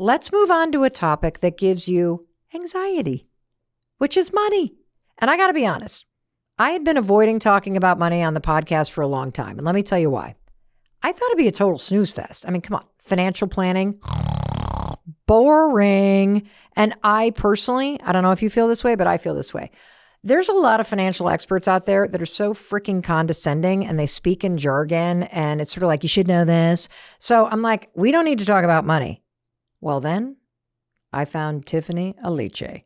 let's move on to a topic that gives you anxiety, which is money. And I got to be honest, I had been avoiding talking about money on the podcast for a long time. And let me tell you why. I thought it'd be a total snooze fest. I mean, come on, financial planning, boring. And I personally, I don't know if you feel this way, but I feel this way. There's a lot of financial experts out there that are so freaking condescending and they speak in jargon and it's sort of like, you should know this. So I'm like, we don't need to talk about money. Well, then I found Tiffany Aliche.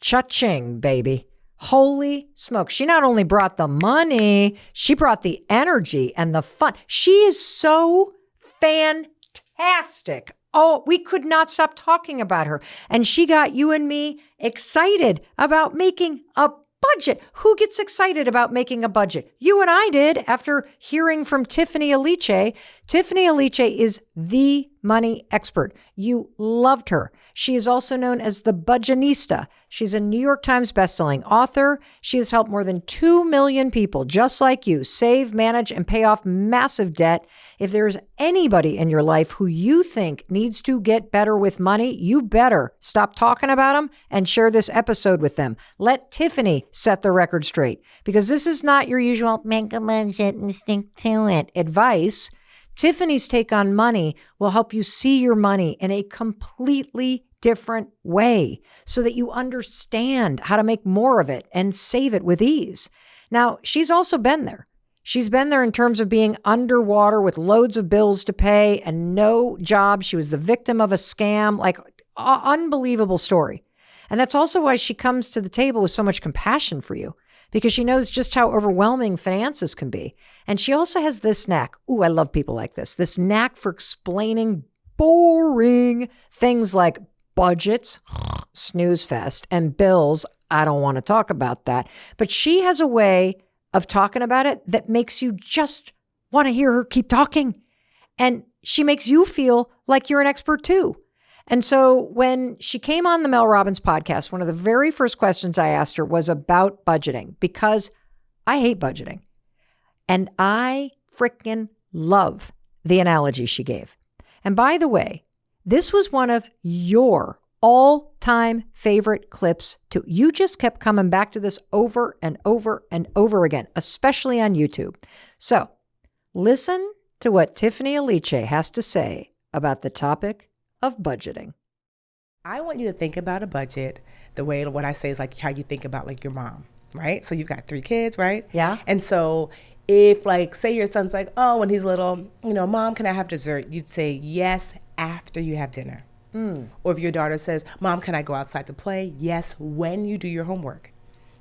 Cha-ching, baby. Holy smokes. She not only brought the money, she brought the energy and the fun. She is so fantastic. Oh, we could not stop talking about her. And she got you and me excited about making a budget. Who gets excited about making a budget? You and I did after hearing from Tiffany Aliche. Tiffany Aliche is the money expert. You loved her. She is also known as the Budgetista. She's a New York Times bestselling author. She has helped more than 2 million people just like you save, manage, and pay off massive debt. If there's anybody in your life who you think needs to get better with money, you better stop talking about them and share this episode with them. Let Tiffany set the record straight, because this is not your usual make a budget and stick to it advice. Tiffany's take on money will help you see your money in a completely different way so that you understand how to make more of it and save it with ease. Now, she's also been there. She's been there in terms of being underwater with loads of bills to pay and no job. She was the victim of a scam, like unbelievable story. And that's also why she comes to the table with so much compassion for you, because she knows just how overwhelming finances can be. And she also has this knack. Ooh, I love people like this knack for explaining boring things like budgets, snooze fest, and bills. I don't want to talk about that. But she has a way of talking about it that makes you just want to hear her keep talking. And she makes you feel like you're an expert too. And so when she came on the Mel Robbins podcast, one of the very first questions I asked her was about budgeting, because I hate budgeting. And I freaking love the analogy she gave. And by the way, this was one of your all-time favorite clips too. You just kept coming back to this over and over and over again, especially on YouTube. So listen to what Tiffany Aliche has to say about the topic of budgeting. I want you to think about a budget the way what I say is like how you think about like your mom, right? So you've got 3 kids, right? Yeah. And so if like, say your son's like, oh, when he's little, Mom, can I have dessert? You'd say yes after you have dinner. Or if your daughter says, Mom, can I go outside to play? Yes, when you do your homework.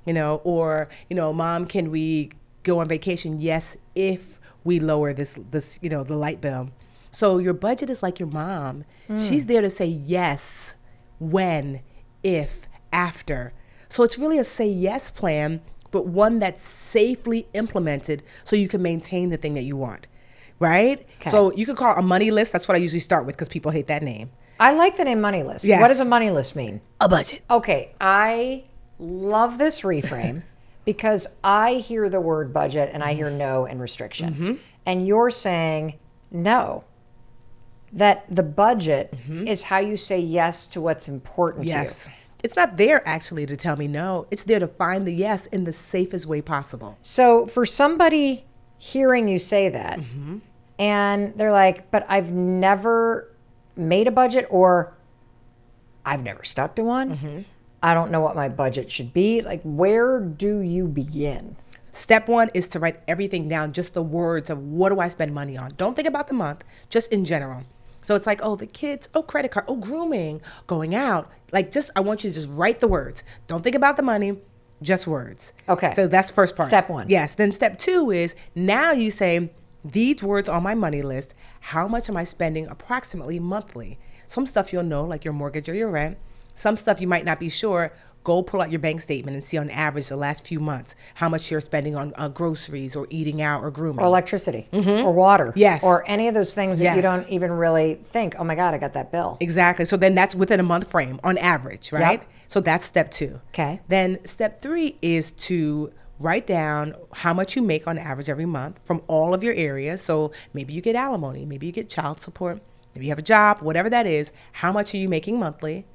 Or, Mom, can we go on vacation? Yes, if we lower this, the light bill. So your budget is like your mom. She's there to say yes, when, if, after. So it's really a say yes plan, but one that's safely implemented so you can maintain the thing that you want, right? Okay. So you could call it a money list. That's what I usually start with because people hate that name. I like the name money list. Yes. What does a money list mean? A budget. Okay, I love this reframe because I hear the word budget and I hear no and restriction. Mm-hmm. And you're saying no. That the budget is how you say yes to what's important to you. It's not there actually to tell me no. It's there to find the yes in the safest way possible. So for somebody hearing you say that and they're like, but I've never made a budget or I've never stuck to one. I don't know what my budget should be. Like, where do you begin? Step 1 is to write everything down, just the words of what do I spend money on? Don't think about the month, just in general. So it's like, oh, the kids, oh, credit card, oh, grooming, going out. Like, I want you to just write the words. Don't think about the money, just words. Okay. So that's first part. Step 1. Yes. Then step 2 is now you say, these words on my money list, how much am I spending approximately monthly? Some stuff you'll know, like your mortgage or your rent. Some stuff you might not be sure. Go pull out your bank statement and see on average the last few months how much you're spending on groceries or eating out or grooming. Or electricity or water. Yes. Or any of those things that you don't even really think, oh my God, I got that bill. Exactly. So then that's within a month frame on average, right? Yep. So that's step 2. Okay. Then step 3 is to write down how much you make on average every month from all of your areas. So maybe you get alimony, maybe you get child support, If you have a job, whatever that is, how much are you making monthly?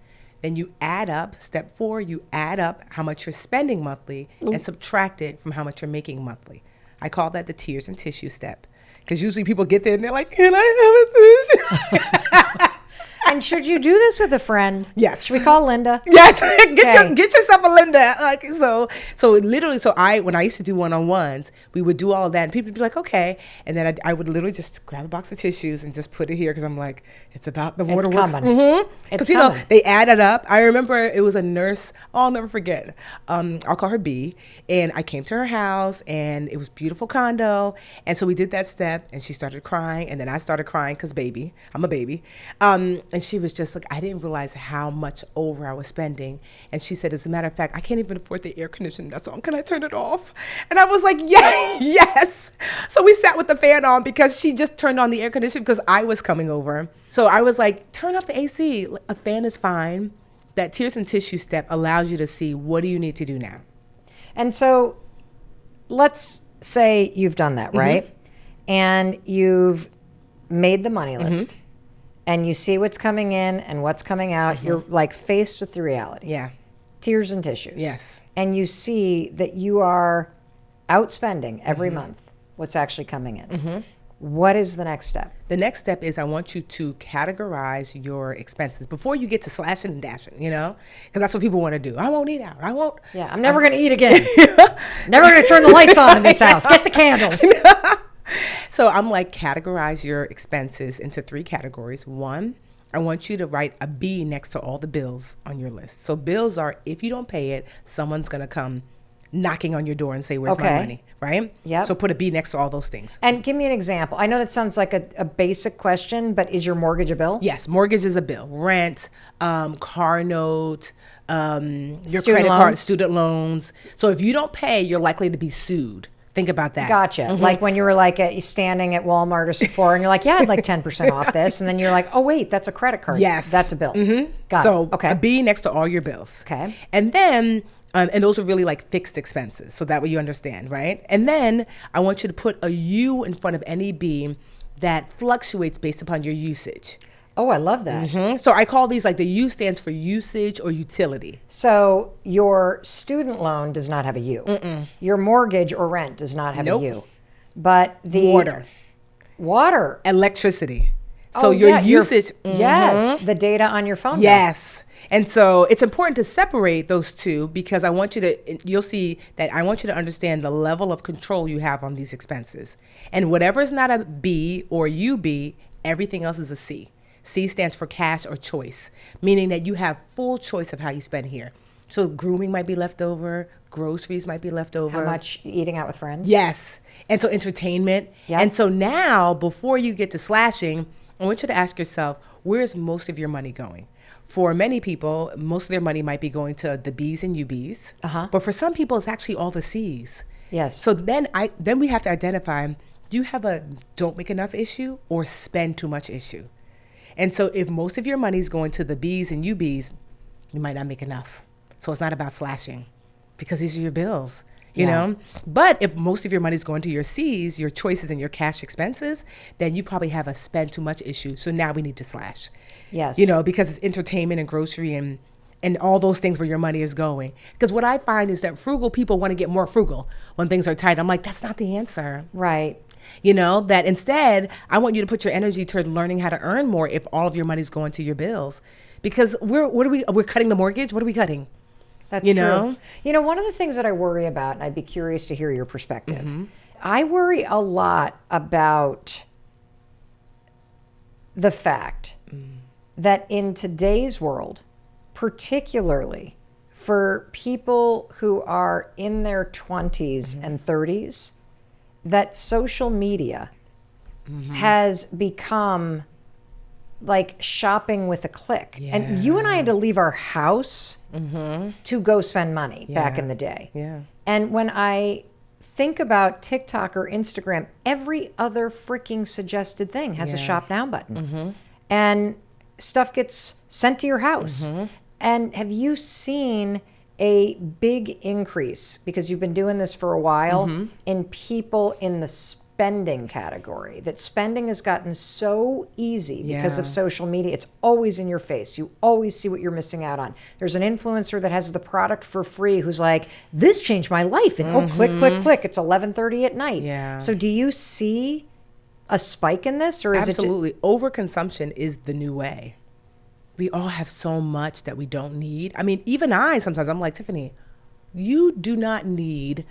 Then you add up, step 4, you add up how much you're spending monthly and subtract it from how much you're making monthly. I call that the tears and tissue step. Because usually people get there and they're like, can I have a tissue? And should you do this with a friend? Yes. Should we call Linda? Yes. Get yourself a Linda. Like, so literally, when I used to do one-on-ones, we would do all of that and people would be like, okay. And then I would literally just grab a box of tissues and just put it here because I'm like, it's about the waterworks. Because, they added up. I remember it was a nurse. Oh, I'll never forget. I'll call her B. And I came to her house and it was beautiful condo. And so we did that step and she started crying. And then I started crying because I'm a baby. And she was just like, I didn't realize how much over I was spending. And she said, as a matter of fact, I can't even afford the air conditioning that's on. Can I turn it off? And I was like, yeah, yes. So we sat with the fan on because she just turned on the air conditioning because I was coming over. So I was like, turn off the AC. A fan is fine. That tears and tissue step allows you to see what do you need to do now. And so let's say you've done that, right? And you've made the money list. And you see what's coming in and what's coming out. You're like faced with the reality. Yeah. Tears and tissues. Yes. And you see that you are outspending every month what's actually coming in. What is the next step? The next step is I want you to categorize your expenses before you get to slashing and dashing, because that's what people want to do. I won't eat out. I won't. Yeah, I'm never going to eat again. Never going to turn the lights on in this house. Get the candles. So I'm like, categorize your expenses into 3 categories. 1, I want you to write a B next to all the bills on your list. So bills are, if you don't pay it, someone's going to come knocking on your door and say, where's my money, right? Yep. So put a B next to all those things. And give me an example. I know that sounds like a basic question, but is your mortgage a bill? Yes, mortgage is a bill. Rent, car note, your Student credit loans. card, student loans. So if you don't pay, you're likely to be sued. Think about that. Gotcha. Like when you were like standing at Walmart or Sephora and you're like, yeah, I'd like 10% off this. And then you're like, oh, wait, that's a credit card. Yes. That's a bill. Got So it. Okay. a B next to all your bills. Okay. And then, and those are really like fixed expenses. So that way you understand, right? And then I want you to put a U in front of any B that fluctuates based upon your usage. Oh, I love that. So I call these like the U stands for usage or utility. So your student loan does not have a U. Your mortgage or rent does not have Nope. a U. But the water, Electricity. So your usage. Yes, the data on your phone. Yes. And so it's important to separate those two because you'll see that I want you to understand the level of control you have on these expenses. And whatever is not a B or UB, everything else is a C. C stands for cash or choice, meaning that you have full choice of how you spend here. So grooming might be left over, groceries might be left over. How much eating out with friends? Yes. And so entertainment. Yep. And so now, before you get to slashing, I want you to ask yourself, where's most of your money going? For many people, most of their money might be going to the B's and UBs. But for some people, it's actually all the C's. Yes. So then we have to identify, do you have a don't make enough issue or spend too much issue? And so if most of your money is going to the B's and UBs, you might not make enough. So it's not about slashing because these are your bills, you know? But if most of your money is going to your C's, your choices and your cash expenses, then you probably have a spend too much issue. So now we need to slash. Yes. Because it's entertainment and grocery and all those things where your money is going. Because what I find is that frugal people want to get more frugal when things are tight. I'm like, that's not the answer. Right. That instead, I want you to put your energy toward learning how to earn more if all of your money's going to your bills. Because we're cutting the mortgage. What are we cutting? That's true. One of the things that I worry about, and I'd be curious to hear your perspective, I worry a lot about the fact that in today's world, particularly for people who are in their 20s and 30s, that social media has become like shopping with a click. Yeah. And you and I had to leave our house to go spend money back in the day. Yeah. And when I think about TikTok or Instagram, every other freaking suggested thing has a shop now button. And stuff gets sent to your house. And have you seen a big increase, because you've been doing this for a while, in people in the spending category, that spending has gotten so easy because of Yeah. social media. It's always in your face. You always see what you're missing out on. There's an influencer that has the product for free who's like, this changed my life. And click, click, click. It's 11:30 at night. Yeah. So do you see a spike in this, or is Absolutely. Overconsumption is the new way. We all have so much that we don't need. I mean, even sometimes I'm like, Tiffany, you do not need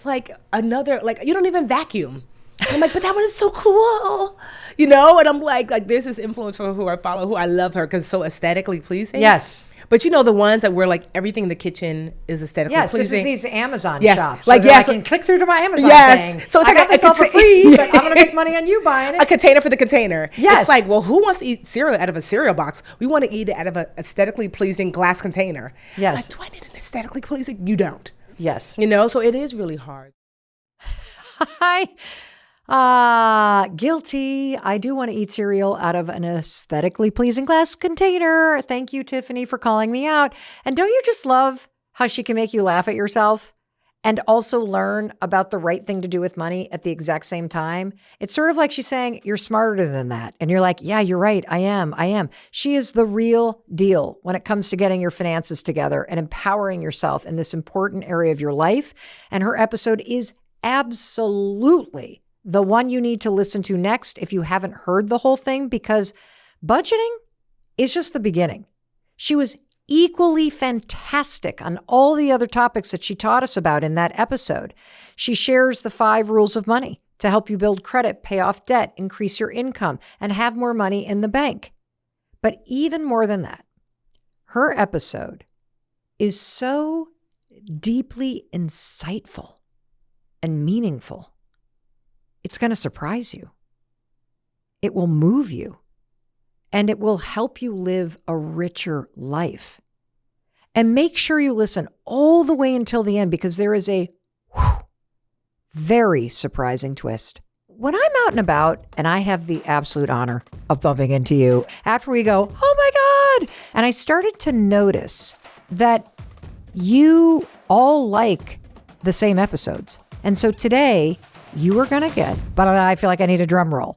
like another, like you don't even vacuum. And I'm like, but that one is so cool, you know? And I'm like there's this influencer who I follow who I love her because it's so aesthetically pleasing. Yes. But you know the ones that were like everything in the kitchen is aesthetically Yes, pleasing. this is these Amazon Yes. shops. Like, So yes. I can click through to my Amazon Yes. thing. So it's I like got a myself for contain- free, but I'm going to make money on you buying A it. container for the container. Yes. It's like, well, who wants to eat cereal out of a cereal box? We want to eat it out of an aesthetically pleasing glass container. Yes. Like, do I need an aesthetically pleasing? You don't. Yes. You know, so it is really hard. Guilty. I do want to eat cereal out of an aesthetically pleasing glass container. Thank you, Tiffany, for calling me out. And don't you just love how she can make you laugh at yourself and also learn about the right thing to do with money at the exact same time? It's sort of like she's saying, you're smarter than that. And you're like, yeah, you're right. I am. She is the real deal when it comes to getting your finances together and empowering yourself in this important area of your life. And her episode is absolutely the one you need to listen to next if you haven't heard the whole thing, because budgeting is just the beginning. She was equally fantastic on all the other topics that she taught us about in that episode. She shares the 5 rules of money to help you build credit, pay off debt, increase your income, and have more money in the bank. But even more than that, her episode is so deeply insightful and meaningful. It's going to surprise you. It will move you. And it will help you live a richer life. And make sure you listen all the way until the end, because there is a very surprising twist. When I'm out and about, and I have the absolute honor of bumping into you, after we go, oh my God, and I started to notice that you all like the same episodes. And so today, you are going to get, but I feel like I need a drum roll.